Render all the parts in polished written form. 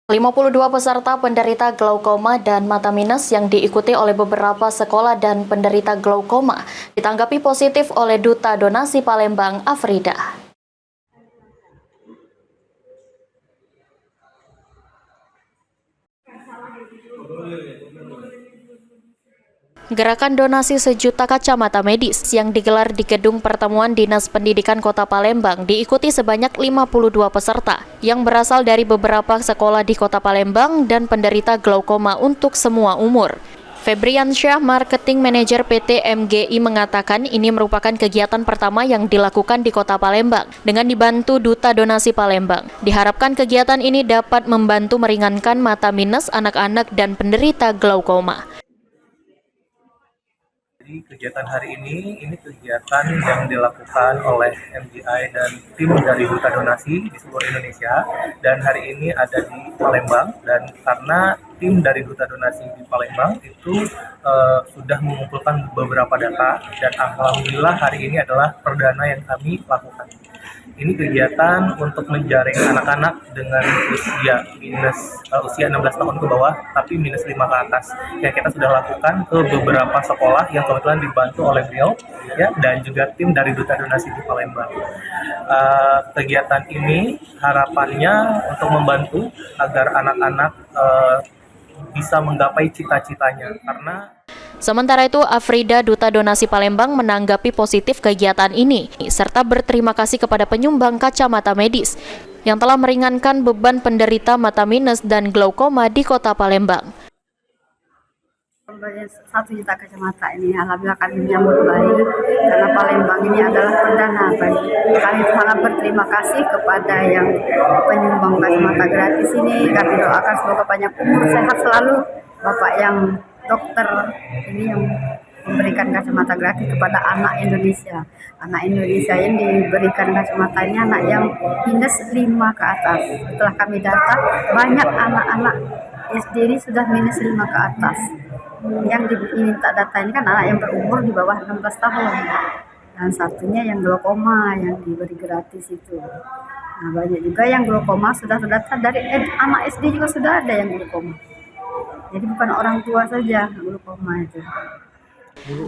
52 peserta penderita glaukoma dan mata minus yang diikuti oleh beberapa sekolah dan penderita glaukoma ditanggapi positif oleh Duta Donasi Palembang, Afrida. Gerakan donasi sejuta kacamata medis yang digelar di Gedung Pertemuan Dinas Pendidikan Kota Palembang diikuti sebanyak 52 peserta yang berasal dari beberapa sekolah di Kota Palembang dan penderita glaukoma untuk semua umur. Febriansyah, Marketing Manager PT MGI mengatakan ini merupakan kegiatan pertama yang dilakukan di Kota Palembang dengan dibantu Duta Donasi Palembang. Diharapkan kegiatan ini dapat membantu meringankan mata minus anak-anak dan penderita glaukoma. Jadi kegiatan hari ini kegiatan yang dilakukan oleh MGI dan tim dari Duta Donasi di seluruh Indonesia, dan hari ini ada di Palembang, dan karena tim dari Duta Donasi di Palembang itu sudah mengumpulkan beberapa data, dan alhamdulillah hari ini adalah perdana yang kami lakukan. Ini kegiatan untuk menjaring anak-anak dengan usia 16 tahun ke bawah, tapi minus 5 ke atas. Yang kita sudah lakukan ke beberapa sekolah yang kebetulan dibantu oleh beliau, ya, dan juga tim dari Duta Donasi di Palembang. Kegiatan ini harapannya untuk membantu agar anak-anak bisa menggapai cita-citanya, karena Sementara itu, Afrida, Duta Donasi Palembang, menanggapi positif kegiatan ini, serta berterima kasih kepada penyumbang kacamata medis yang telah meringankan beban penderita mata minus dan glaukoma di Kota Palembang. 1 juta kacamata ini alhamdulillah kami menyambut baik, karena Palembang ini adalah perdana bagi kami. Sangat berterima kasih kepada yang penyumbang kacamata gratis ini. Kami doakan semoga panjang umur, sehat selalu Bapak yang dokter ini yang memberikan kacamata gratis kepada anak Indonesia. Anak Indonesia yang diberikan kacamata ini anak yang minus 5 ke atas. Setelah kami data, banyak anak-anak SD ini sudah minus 5 ke atas. Yang diminta data ini kan anak yang berumur di bawah 16 tahun. Dan satunya yang glaukoma yang diberi gratis itu. Nah, banyak juga yang glaukoma sudah terdata dari anak SD juga sudah ada yang glaukoma. Jadi bukan orang tua saja glaukoma itu.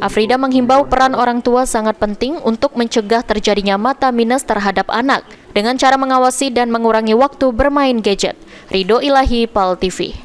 Afrida menghimbau peran orang tua sangat penting untuk mencegah terjadinya mata minus terhadap anak dengan cara mengawasi dan mengurangi waktu bermain gadget. Ridho Ilahi, PAL TV.